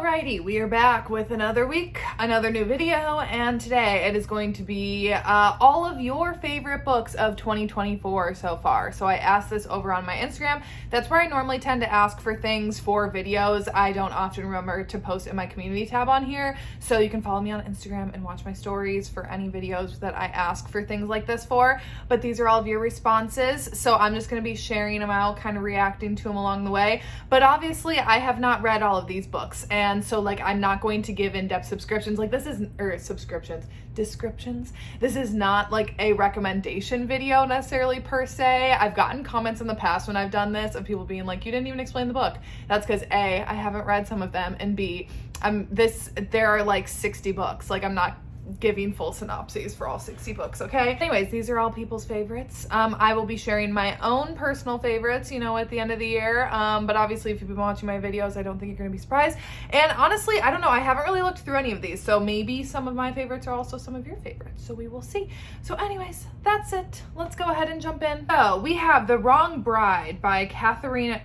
Alrighty, we are back with another week, another new video, and today it is going to be all of your favorite books of 2024 so far. So I asked this over on my Instagram. That's where I normally tend to ask for things for videos. I don't often remember to post in my community tab on here, so you can follow me on Instagram and watch my stories for any videos that I ask for things like this for. But these are all of your responses, so I'm just going to be sharing them out, kind of reacting to them along the way. But obviously I have not read all of these books, and so like I'm not going to give in-depth subscriptions. Like this is, or descriptions. This is not like a recommendation video necessarily per se. I've gotten comments in the past when I've done this of people being like, you didn't even explain the book. That's because A, I haven't read some of them, and B, there are like 60 books. Like I'm not giving full synopses for all 60 books, okay? Anyways, these are all people's favorites. I will be sharing my own personal favorites, you know, at the end of the year, but obviously if you've been watching my videos, I don't think you're gonna be surprised. And honestly, I don't know, I haven't really looked through any of these, so maybe some of my favorites are also some of your favorites, so we will see. So anyways, that's it. Let's go ahead and jump in. So we have The Wrong Bride by Katarina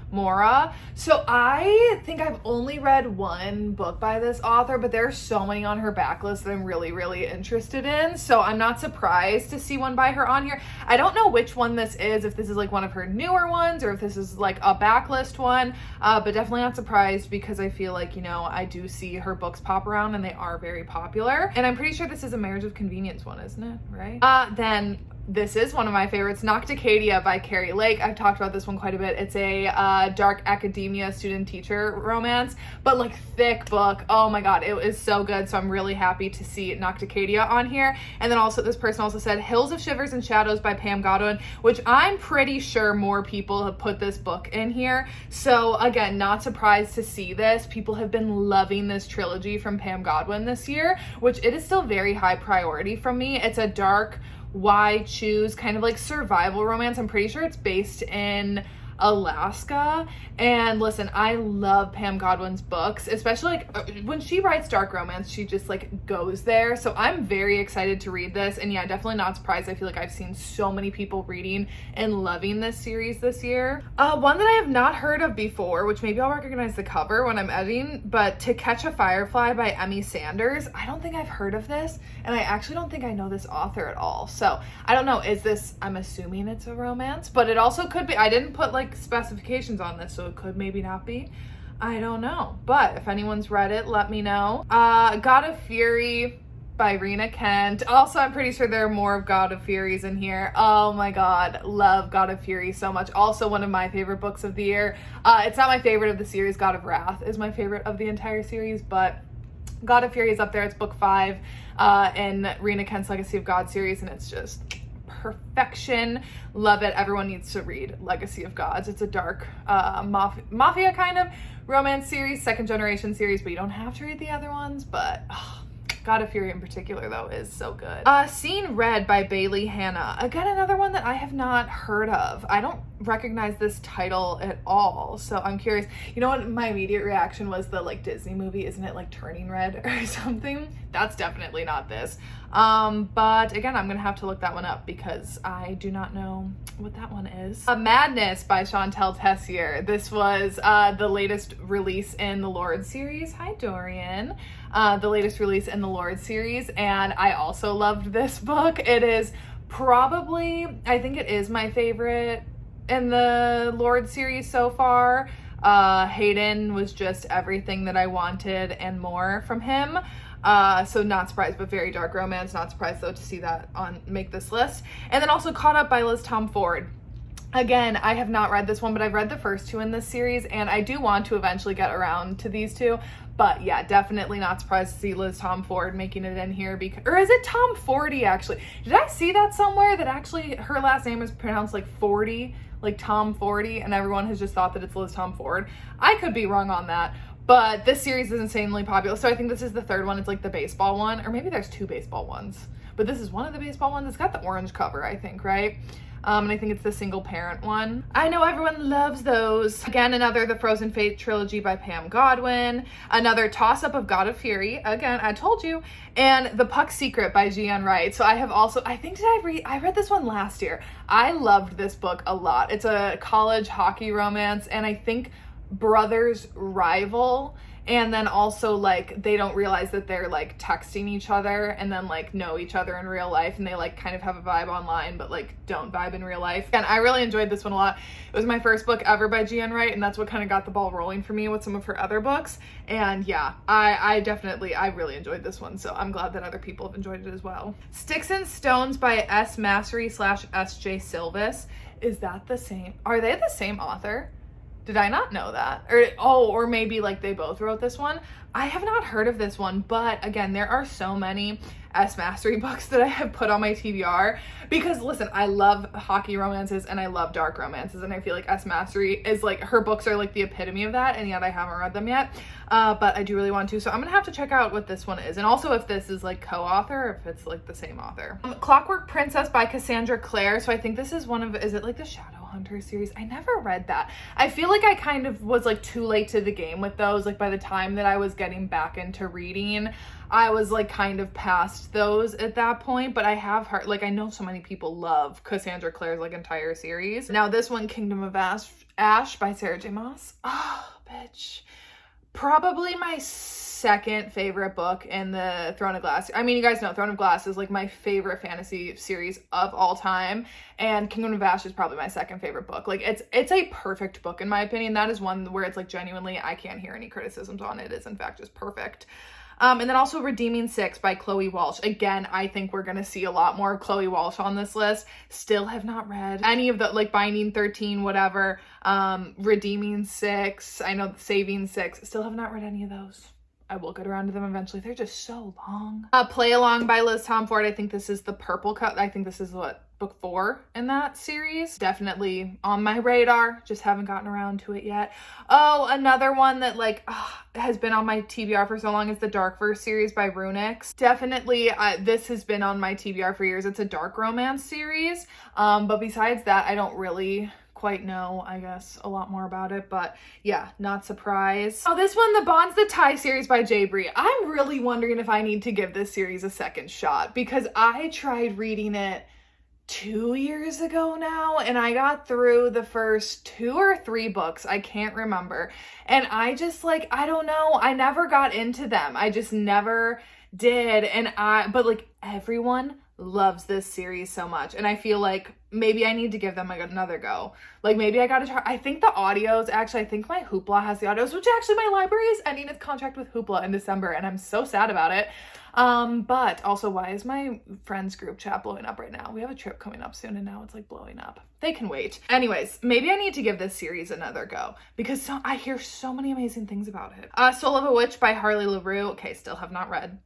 Mora. So I think I've only read one book by this author, but there's so many on her backlist that I'm really interested in. So I'm not surprised to see one by her on here. I don't know which one this is, if this is like one of her newer ones or if this is like a backlist one, but definitely not surprised because I feel like, you know, I do see her books pop around and they are very popular. And I'm pretty sure this is a Marriage of Convenience one, isn't it? Right? Then this is one of my favorites, Nocticadia by Carrie Lake. I've talked about this one quite a bit. It's a dark academia student-teacher romance, but like thick book. Oh my god, it is so good. So I'm really happy to see Nocticadia on here. And then also this person also said Hills of Shivers and Shadows by Pam Godwin, which I'm pretty sure more people have put this book in here. So again, not surprised to see this. People have been loving this trilogy from Pam Godwin this year, which it is still very high priority from me. It's a dark, why choose kind of like survival romance. I'm pretty sure it's based in Alaska. And listen, I love Pam Godwin's books, especially like when she writes dark romance, she just like goes there. So I'm very excited to read this, and yeah, definitely not surprised. I feel like I've seen so many people reading and loving this series this year. One that I have not heard of before, which maybe I'll recognize the cover when I'm editing, but To Catch a Firefly by Emmy Sanders. I don't think I've heard of this, and I actually don't think I know this author at all. So I don't know, is this, I'm assuming it's a romance, but it also could be. I didn't put like specifications on this, so it could maybe not be. I don't know, but if anyone's read it, let me know. God of Fury by Rena Kent. Also, I'm pretty sure there are more of God of Furies in here. Oh my god, love God of Fury so much. Also one of my favorite books of the year. It's not my favorite of the series. God of Wrath is my favorite of the entire series, but God of Fury is up there. It's book 5 in Rena Kent's Legacy of God series, and it's just perfection. Love it. Everyone needs to read Legacy of Gods. It's a dark mafia kind of romance series, second generation series, but you don't have to read the other ones. But God of Fury in particular though is so good. Seen Red by Bailey Hannah. Again, another one that I have not heard of. I don't recognize this title at all, so I'm curious. You know what my immediate reaction was? The like Disney movie, isn't it like Turning Red or something? That's definitely not this. But again, I'm gonna have to look that one up because I do not know what that one is. Madness by Chantel Tessier. This was the latest release in the Lord series. Hi Dorian. The latest release in the Lord series, and I also loved this book. It is probably, I think it is my favorite in the Lord series so far. Hayden was just everything that I wanted and more from him. So not surprised, but very dark romance. Not surprised though to see that make this list. And then also Caught Up by Liz Tom Ford. Again, I have not read this one, but I've read the first two in this series, and I do want to eventually get around to these two. But yeah, definitely not surprised to see Liz Tom Ford making it in here. Or is it Tom Fordy actually? Did I see that somewhere that actually her last name is pronounced like Fordy, like Tom Fordy, and everyone has just thought that it's Liz Tom Ford? I could be wrong on that. But this series is insanely popular. So I think this is the third one. It's like the baseball one, or maybe there's 2 baseball ones, but this is one of the baseball ones. It's got the orange cover, I think, right? And I think it's the single parent one. I know everyone loves those. Again, another The Frozen Fate trilogy by Pam Godwin. Another toss-up of God of Fury. Again, I told you. And The Puck Secret by Gian Wright. So I have also, I read this one last year. I loved this book a lot. It's a college hockey romance, and I think brother's rival, and then also like they don't realize that they're like texting each other and then like know each other in real life, and they like kind of have a vibe online but like don't vibe in real life. And I really enjoyed this one a lot. It was my first book ever by Gian Wright, and that's what kind of got the ball rolling for me with some of her other books. And yeah, I really enjoyed this one, so I'm glad that other people have enjoyed it as well. Sticks and Stones by S. Massery / S.J. Silvis. Is that the same? Are they the same author? Did I not know that? Or maybe like they both wrote this one. I have not heard of this one, but again, there are so many S. Massery books that I have put on my TBR because listen, I love hockey romances and I love dark romances, and I feel like S. Massery is like, her books are like the epitome of that, and yet I haven't read them yet. But I do really want to, so I'm gonna have to check out what this one is, and also if this is like co-author or if it's like the same author. Clockwork Princess by Cassandra Clare. So I think this is one of, is it like the Shadowhunter series? I never read that. I feel like I kind of was like too late to the game with those. Like by the time that I was getting back into reading, I was like kind of past those at that point, but I have heard, like I know so many people love Cassandra Clare's like entire series. Now this one, Kingdom of Ash by Sarah J. Maas. Oh, bitch. Probably my second favorite book in the Throne of Glass. I mean, you guys know Throne of Glass is like my favorite fantasy series of all time, and Kingdom of Ash is probably my second favorite book. Like it's a perfect book in my opinion. That is one where it's like genuinely I can't hear any criticisms on it. It's in fact just perfect. And then also Redeeming Six by Chloe Walsh. Again, I think we're going to see a lot more Chloe Walsh on this list. Still have not read any of the, like Binding 13, whatever, Redeeming Six, I know Saving Six. Still have not read any of those. I will get around to them eventually. They're just so long. Play Along by Liz Tomford. I think this is the purple cut. I think this is book 4 in that series. Definitely on my radar, just haven't gotten around to it yet. Oh, another one that like has been on my TBR for so long is the Darkverse series by Runix. Definitely this has been on my TBR for years. It's a dark romance series, but besides that I don't really quite know, I guess, a lot more about it, but yeah, not surprised. Oh, this one, the Bonds That Tie series by J. Bree. I'm really wondering if I need to give this series a second shot, because I tried reading it 2 years ago now, and I got through the first 2 or 3 books, I can't remember, and I just like, I don't know, I never got into them. I just never did, but like everyone loves this series so much, and I feel like maybe I need to give them like another go. Like maybe I gotta try. I think the audios, actually I think my Hoopla has the audios, which actually my library is ending its contract with Hoopla in December, and I'm so sad about it. But also, why is my friends group chat blowing up right now? We have a trip coming up soon and now it's like blowing up. They can wait. Anyways, maybe I need to give this series another go because I hear so many amazing things about it. Soul of a Witch by Harley LaRue. Okay, still have not read.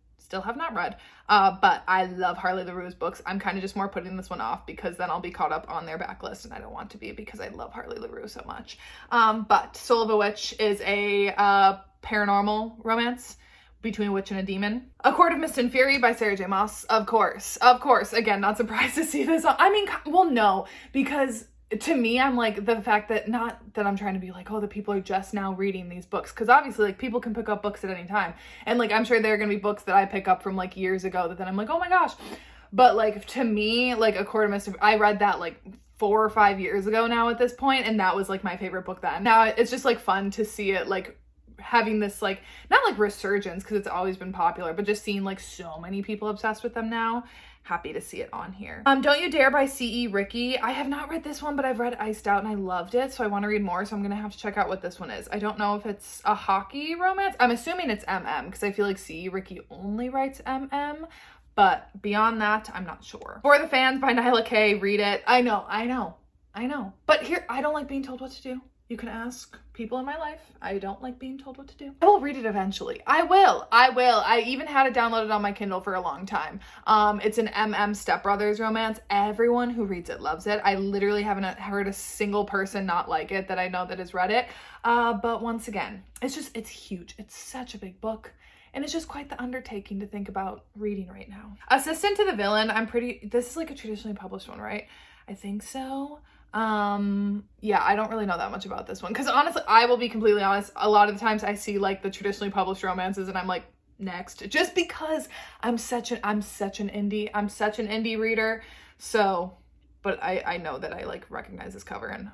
But I love Harley LaRue's books. I'm kind of just more putting this one off because then I'll be caught up on their backlist, and I don't want to be because I love Harley LaRue so much. But Soul of a Witch is a paranormal romance between a witch and a demon. A Court of Mist and Fury by Sarah J. Maas. Of course. Again, not surprised to see this. I mean, well, no, because to me, I'm like, the fact that, not that I'm trying to be like, oh, the people are just now reading these books, because obviously like people can pick up books at any time, and like I'm sure there are gonna be books that I pick up from like years ago that then I'm like, oh my gosh. But like to me, like A Court of Mist, I read that like 4 or 5 years ago now at this point, and that was like my favorite book then. Now it's just like fun to see it like having this like, not like resurgence because it's always been popular, but just seeing like so many people obsessed with them now. Happy to see it on here. Don't You Dare by C.E. Ricky. I have not read this one, but I've read Iced Out and I loved it, so I want to read more, so I'm gonna have to check out what this one is. I don't know if it's a hockey romance. I'm assuming it's MM because I feel like C.E. Ricky only writes MM, but beyond that, I'm not sure. For the Fans by Nyla K. Read it. I know. But here, I don't like being told what to do. You can ask people in my life. I don't like being told what to do. I will read it eventually. I will. I even had it downloaded on my Kindle for a long time. It's an MM Stepbrothers romance. Everyone who reads it loves it. I literally haven't heard a single person not like it that I know that has read it. But once again, it's huge. It's such a big book. And it's just quite the undertaking to think about reading right now. Assistant to the Villain. This is like a traditionally published one, right? I think so. Yeah, I don't really know that much about this one because honestly, I will be completely honest, a lot of the times I see like the traditionally published romances and I'm like, next, just because I'm such an indie reader. So, but I know that I like recognize this cover and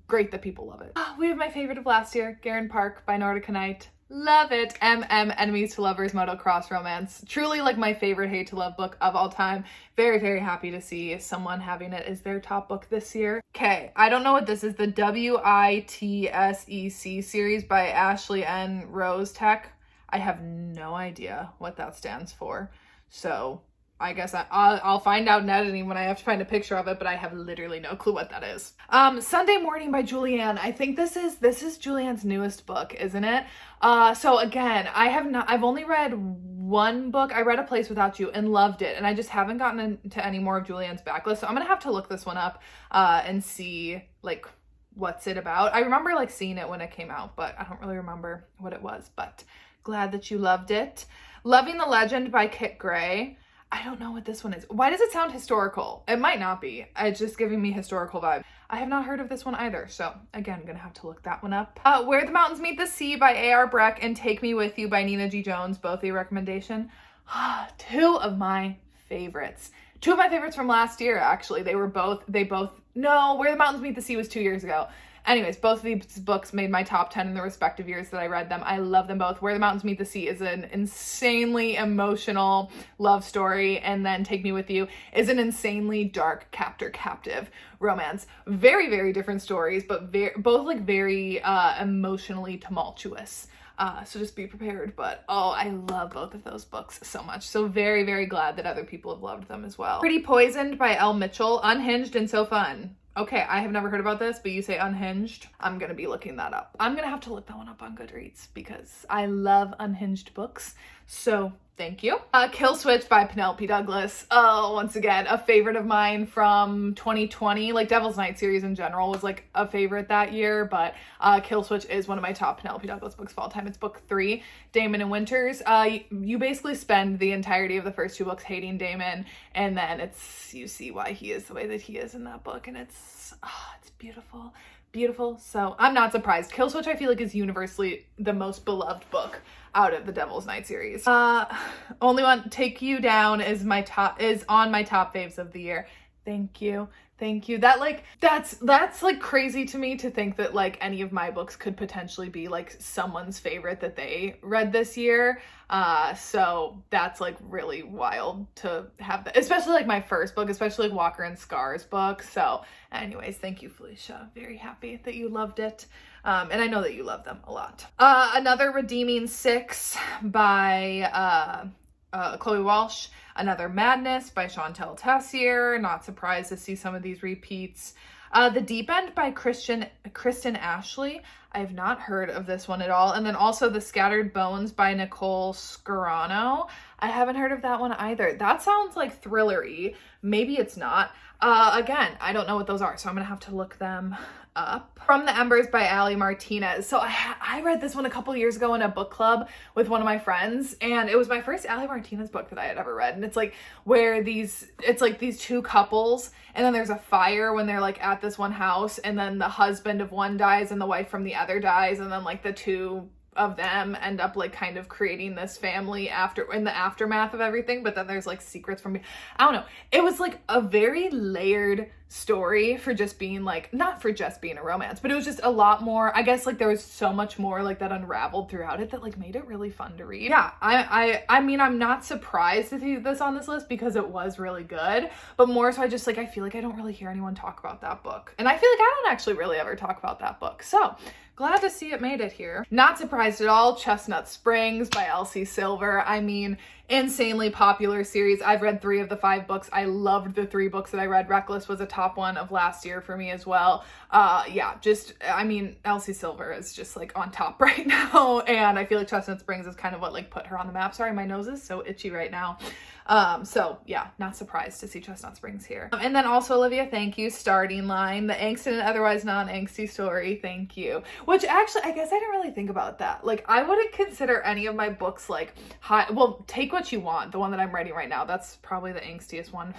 great that people love it. We have my favorite of last year, Garen Park by Nordica Knight. Love it. Enemies to Lovers motocross romance. Truly like my favorite hate to love book of all time. Very, very happy to see someone having it as their top book this year. Okay, I don't know what this is. The WITSEC series by Ashley N. Rose Tech. I have no idea what that stands for. So I guess I'll find out in editing when I have to find a picture of it, but I have literally no clue what that is. Sunday Morning by Julianne. I think this is Julianne's newest book, isn't it? So again, I've only read one book. I read A Place Without You and loved it, and I just haven't gotten into any more of Julianne's backlist. So I'm gonna have to look this one up and see like what's it about. I remember like seeing it when it came out, but I don't really remember what it was. But glad that you loved it. Loving the Legend by Kit Gray. I don't know what this one is. Why does it sound historical? It might not be. It's just giving me historical vibe. I have not heard of this one either. So again, I'm going to have to look that one up. Where the Mountains Meet the Sea by A.R. Breck and Take Me With You by Nina G. Jones. Both a recommendation. Two of my favorites. Two of my favorites from last year, actually. No, Where the Mountains Meet the Sea was 2 years ago. Anyways, both of these books made my top 10 in the respective years that I read them. I love them both. Where the Mountains Meet the Sea is an insanely emotional love story, and then Take Me With You is an insanely dark captor-captive romance. Very, very different stories, but both like very emotionally tumultuous. So just be prepared. But I love both of those books so much. So very, very glad that other people have loved them as well. Pretty Poisoned by Elle Mitchell. Unhinged and so fun. Okay, I have never heard about this, but you say Unhinged. I'm going to be looking that up. I'm going to have to look that one up on Goodreads because I love unhinged books. So thank you. Kill Switch by Penelope Douglas. Once again, a favorite of mine from 2020. Like Devil's Night series in general was like a favorite that year, but Kill Switch is one of my top Penelope Douglas books of all time. It's book 3, Damon and Winters. You basically spend the entirety of the first 2 books hating Damon, and then you see why he is the way that he is in that book, and it's beautiful. Beautiful. So I'm not surprised. Kill Switch I feel like is universally the most beloved book out of the Devil's Night series. Only One Take You Down is on my top faves of the year. Thank you. Thank you. That's like crazy to me to think that like any of my books could potentially be like someone's favorite that they read this year. So that's like really wild to have that, especially like my first book, especially like Walker and Scar's book. So anyways, thank you, Felicia. Very happy that you loved it. And I know that you love them a lot. Another Redeeming 6 by Chloe Walsh. Another Madness by Chantel Tessier. Not surprised to see some of these repeats. The Deep End by Kristen Ashley. I have not heard of this one at all. And then also The Scattered Bones by Nicole Scarano. I haven't heard of that one either. That sounds like thriller-y. Maybe it's not. Again, I don't know what those are, so I'm going to have to look them up. From the Embers by Allie Martinez. So I read this one a couple years ago in a book club with one of my friends, and it was my first Allie Martinez book that I had ever read. And it's like it's like these 2 couples, and then there's a fire when they're like at this one house, and then the husband of one dies and the wife from the other dies, and then like the 2 of them end up like kind of creating this family in the aftermath of everything, but then there's like secrets from I don't know. It was like a very layered story for just being like, not for just being a romance, but it was just a lot more, I guess like there was so much more like that unraveled throughout it that like made it really fun to read. Yeah, I mean, I'm not surprised to see this on this list because it was really good, but more so I just like, I feel like I don't really hear anyone talk about that book. And I feel like I don't actually really ever talk about that book. So glad to see it made it here. Not surprised at all. Chestnut Springs by Elsie Silver. I mean, insanely popular series. I've read 3 of the 5 books. I loved the 3 books that I read. Reckless was a top one of last year for me as well. Yeah, just, I mean, Elsie Silver is just like on top right now. And I feel like Chestnut Springs is kind of what like put her on the map. Sorry, my nose is so itchy right now. So yeah, not surprised to see Chestnut Springs here. And then also, Olivia, thank you. Starting Line, the angst and otherwise non-angsty story. Thank you. Which actually, I guess I didn't really think about that. Like, I wouldn't consider any of my books like high. Well, Take What You Want, the one that I'm writing right now. That's probably the angstiest one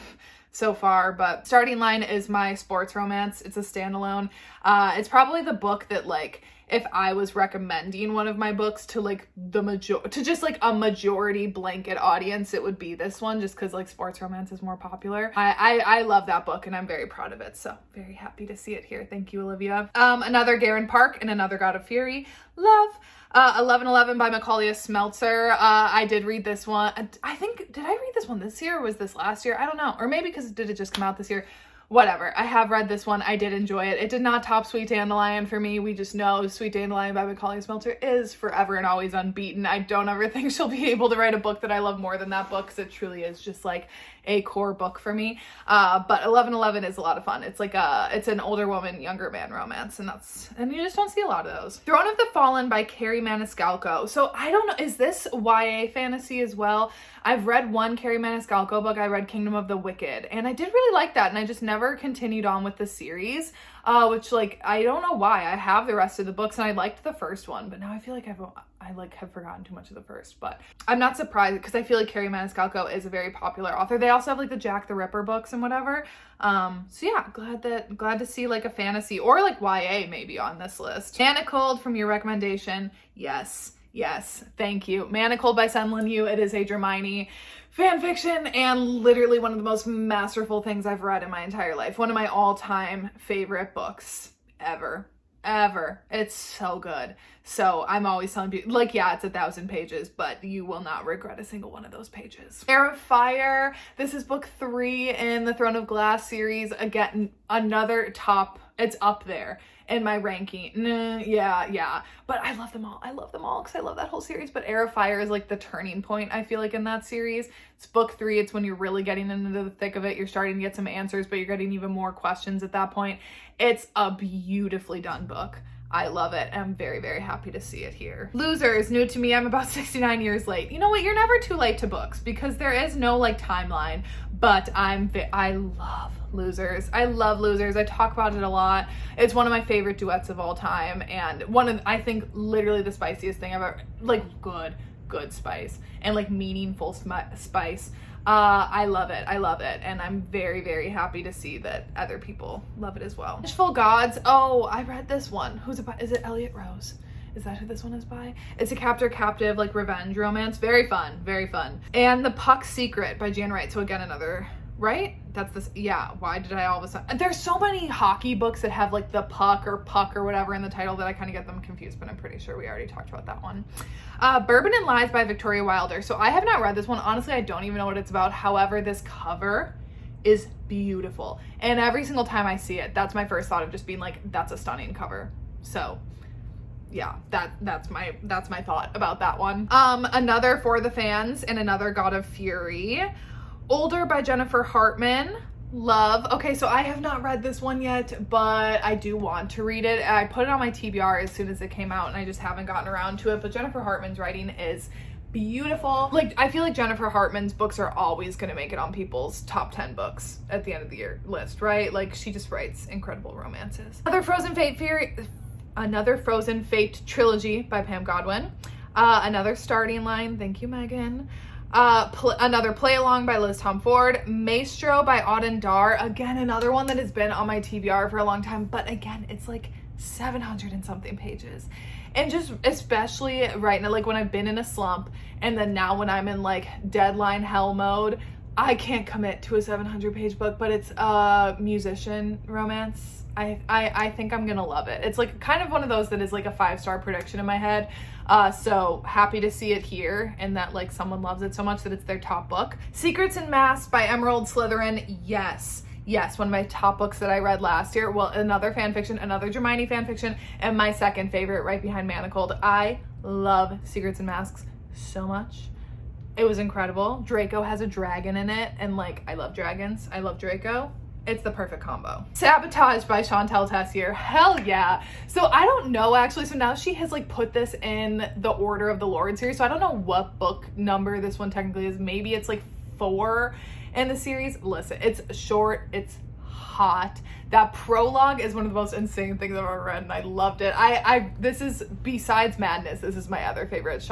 so far, but Starting Line is my sports romance. It's a standalone. It's probably the book that like if I was recommending one of my books to like to just like a majority blanket audience, it would be this one, just because like sports romance is more popular. I love that book and I'm very proud of it, so very happy to see it here. Thank you, Olivia. Another Garen Park and Another God of Fury. Love. 1111 by Macaulay Smeltzer. I did read this one. I think, did I read this one this year or was this last year? I don't know. Or maybe because did it just come out this year? Whatever. I have read this one. I did enjoy it. It did not top Sweet Dandelion for me. We just know Sweet Dandelion by Macaulay Smeltzer is forever and always unbeaten. I don't ever think she'll be able to write a book that I love more than that book, because it truly is just like a core book for me. But 1111 is a lot of fun. It's like it's an older woman, younger man romance, and you just don't see a lot of those. Throne of the Fallen by Carrie Maniscalco. So I don't know, is this YA fantasy as well? I've read one Carrie Maniscalco book. I read Kingdom of the Wicked, and I did really like that, and I just never continued on with the series, which like, I don't know why. I have the rest of the books and I liked the first one, but now I feel like I have forgotten too much of the first, but I'm not surprised because I feel like Carrie Maniscalco is a very popular author. They also have like the Jack the Ripper books and whatever. So yeah, glad to see like a fantasy or like YA maybe on this list. Manacled from your recommendation. Yes, thank you. Manacled by Senlin Yu. It is a Hermione fan fiction and literally one of the most masterful things I've read in my entire life. One of my all-time favorite books ever. It's so good. So I'm always telling people, like, yeah, it's 1,000 pages, but you will not regret a single one of those pages. Heir of Fire. This is book 3 in the Throne of Glass series. Again, another top, it's up there in my ranking. Yeah. But I love them all. Because I love that whole series. But Heir of Fire is like the turning point, I feel like, in that series. It's book 3. It's when you're really getting into the thick of it. You're starting to get some answers, but you're getting even more questions at that point. It's a beautifully done book. I love it. I'm very, very happy to see it here. Losers, new to me. I'm about 69 years late. You know what? You're never too late to books because there is no like timeline, but I love Losers. I love Losers. I talk about it a lot. It's one of my favorite duets of all time. And I think literally the spiciest thing I've ever, like good spice and like meaningful spice. I love it. And I'm very, very happy to see that other people love it as well. Wishful Gods. Oh, I read this one. Who's it by? Is it Elliot Rose? Is that who this one is by? It's a captor-captive, like revenge romance. Very fun. And The Puck Secret by Jan Wright. So again, another, right? That's this, yeah. Why did I all of a sudden? There's so many hockey books that have like the puck or whatever in the title that I kind of get them confused, but I'm pretty sure we already talked about that one. Bourbon and Lies by Victoria Wilder. So I have not read this one. Honestly, I don't even know what it's about. However, this cover is beautiful. And every single time I see it, that's my first thought of just being like, that's a stunning cover. So yeah, that's my thought about that one. Another For the Fans and Another God of Fury. Older by Jennifer Hartman. Love. Okay, so I have not read this one yet, but I do want to read it. I put it on my TBR as soon as it came out and I just haven't gotten around to it, but Jennifer Hartman's writing is beautiful. Like, I feel like Jennifer Hartman's books are always going to make it on people's top 10 books at the end of the year list, right? Like, she just writes incredible romances. Another Frozen Fate trilogy by Pam Godwin. Another Starting Line. Thank you, Megan. Another Play Along by Liz Tom Ford. Maestro by Auden Dar. Again, another one that has been on my TBR for a long time, but again, it's like 700 and something pages. And just especially right now, like when I've been in a slump and then now when I'm in like deadline hell mode, I can't commit to a 700-page book, but it's a musician romance. I think I'm gonna love it. It's like kind of one of those that is like a 5-star prediction in my head. So happy to see it here and that like someone loves it so much that it's their top book. Secrets and Masks by Emerald Slytherin. Yes, one of my top books that I read last year. Well, another fan fiction, another Hermione fan fiction, and my second favorite right behind Manacled. I love Secrets and Masks so much. It was incredible. Draco has a dragon in it, and like, I love dragons. I love Draco. It's the perfect combo. Sabotage by Chantal Tessier. Hell yeah. So I don't know actually. So now she has like put this in the Order of the Lord series. So I don't know what book number this one technically is. Maybe it's like 4 in the series. Listen, it's short. It's hot. That prologue is one of the most insane things I've ever read, and I loved it. This is, besides Madness, this is my other favorite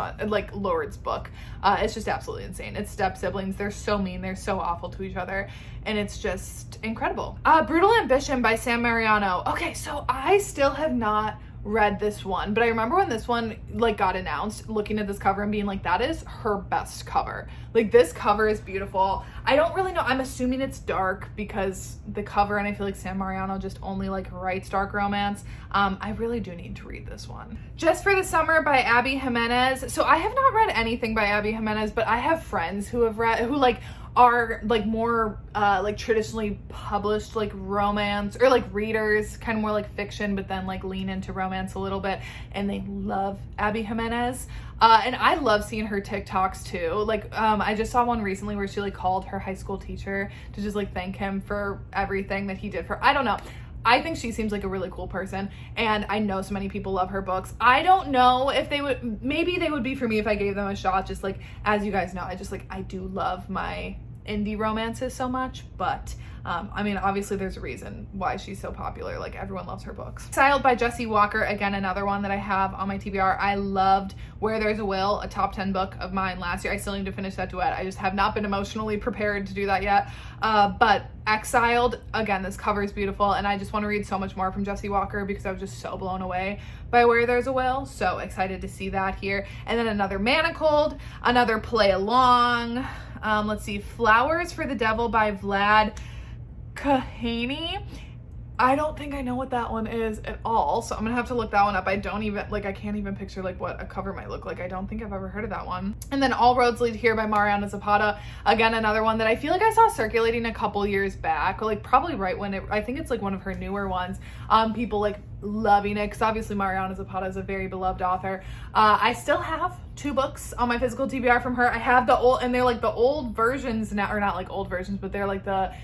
Lord's book. It's just absolutely insane. It's step siblings. They're so mean. They're so awful to each other, and it's just incredible. Brutal Ambition by Sam Mariano. Okay, so I still have not read this one, but I remember when this one like got announced, looking at this cover and being like, that is her best cover. Like, this cover is beautiful. I don't really know, I'm assuming it's dark because the cover, and I feel like Sam Mariano just only like writes dark romance. I really do need to read this one. Just for the Summer by Abby Jimenez. So I have not read anything by Abby Jimenez, but I have friends who have read, who like are like more like traditionally published like romance, or like readers, kind of more like fiction, but then like lean into romance a little bit, and they love Abby Jimenez. And I love seeing her TikToks too. Like I just saw one recently where she like called her high school teacher to just like thank him for everything that he did for, I don't know. I think she seems like a really cool person, and I know so many people love her books. I don't know if they would, maybe they would be for me if I gave them a shot, just like, as you guys know, I do love my indie romances so much, but I mean, obviously there's a reason why she's so popular. Like, everyone loves her books. Exiled by Jessie Walker, again, another one that I have on my TBR. I loved Where There's a Will, a top 10 book of mine last year. I still need to finish that duet. I just have not been emotionally prepared to do that yet. But Exiled, again, this cover is beautiful, and I just want to read so much more from Jessie Walker because I was just so blown away by Where There's a Will. So excited to see that here. And then another Manacled, another Play Along. Let's see, Flowers for the Devil by Vlad Kahani. I don't think I know what that one is at all, so I'm gonna have to look that one up. I don't even, like, I can't even picture like what a cover might look like. I don't think I've ever heard of that one. And then All Roads Lead Here by Mariana Zapata. Again, another one that I feel like I saw circulating a couple years back, or like probably right when it, I think it's like one of her newer ones. People like loving it, because obviously Mariana Zapata is a very beloved author. I still have 2 books on my physical TBR from her. I have the old, and they're like the old versions now, or not like old versions, but they're like the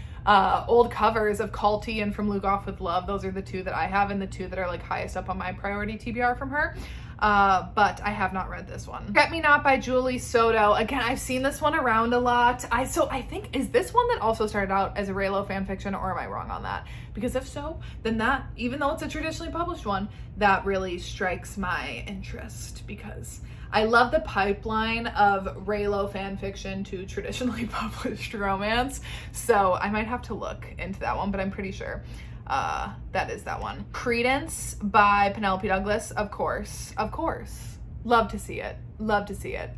old covers of Culty and From Luke Off with Love. Those are the 2 that I have, and the 2 that are like highest up on my priority TBR from her. But I have not read this one. Get Me Not by Julie Soto. Again, I've seen this one around a lot. So I think, is this one that also started out as a Raylo fan fiction, or am I wrong on that? Because if so, then that, even though it's a traditionally published one, that really strikes my interest, because I love the pipeline of Raylo fan fiction to traditionally published romance. So I might have to look into that one, but I'm pretty sure that is that one. Credence by Penelope Douglas, of course. Love to see it.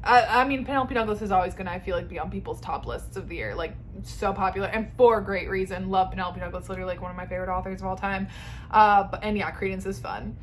I mean, Penelope Douglas is always gonna, I feel like, be on people's top lists of the year. Like, so popular, and for great reason. Love Penelope Douglas, literally like one of my favorite authors of all time. And yeah, Credence is fun.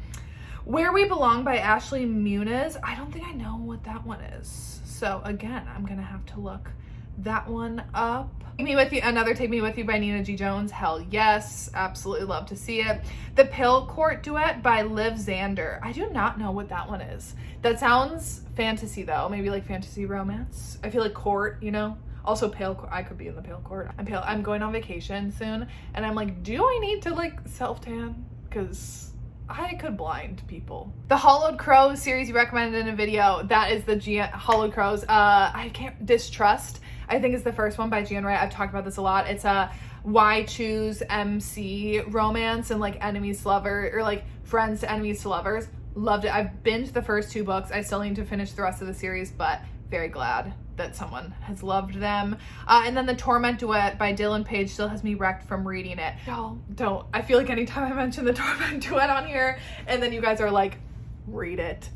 Where We Belong by Ashley Muniz. I don't think I know what that one is. So again, I'm gonna have to look that one up. Take Me With You, another Take Me With You by Nina G. Jones. Hell yes, absolutely love to see it. The Pill Court Duet by Liv Xander. I do not know what that one is. That sounds fantasy though, maybe like fantasy romance. I feel like court, you know? Also pale, I could be in the pale court. I'm pale. I'm going on vacation soon, and I'm like, do I need to like self-tan? Because I could blind people. The Hollowed Crows series you recommended in a video, that is the Hollowed Crows. I can't, Distrust, I think is the first one by Gian Wright. I've talked about this a lot. It's a why choose MC romance, and like enemies to lover, or like friends to enemies to lovers. Loved it. I've binged the first 2 books. I still need to finish the rest of the series, but very glad that someone has loved them. And then The Torment Duet by Dylan Page still has me wrecked from reading it. Y'all don't. I feel like anytime I mention The Torment Duet on here, and then you guys are like, read it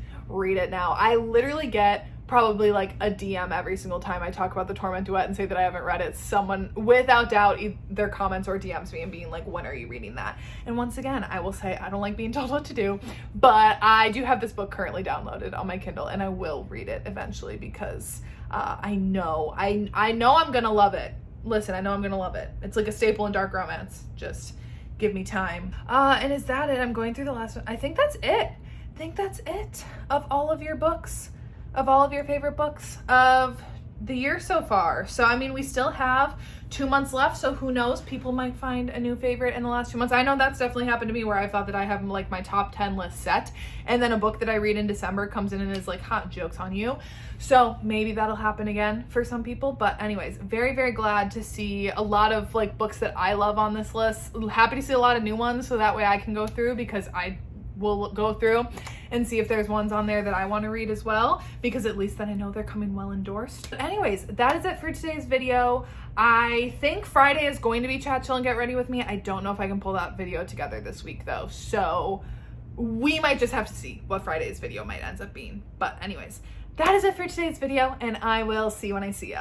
now. I literally get probably like a DM every single time I talk about The Torment Duet and say that I haven't read it. Someone, without doubt, either comments or DMs me and being like, when are you reading that? And once again, I will say I don't like being told what to do, but I do have this book currently downloaded on my Kindle, and I will read it eventually, because I know I'm gonna love it. Listen, I know I'm gonna love it. It's like a staple in dark romance. Just give me time. And is that it? I'm going through the last one. I think that's it. Of all of your books, of all of your favorite books of the year so far. So I mean, we still have 2 months left, so who knows, people might find a new favorite in the last 2 months. I know that's definitely happened to me, where I thought that I have like my top 10 list set, and then a book that I read in December comes in and is like, hot jokes on you. So maybe that'll happen again for some people. But anyways, very, very glad to see a lot of like books that I love on this list. Happy to see a lot of new ones, so that way I can go through, because I will go through and see if there's ones on there that I want to read as well, because at least then I know they're coming well endorsed. But anyways, that is it for today's video. I think Friday is going to be Chat, Chill, and Get Ready with Me. I don't know if I can pull that video together this week though, so we might just have to see what Friday's video might end up being. But anyways, that is it for today's video, and I will see you when I see ya.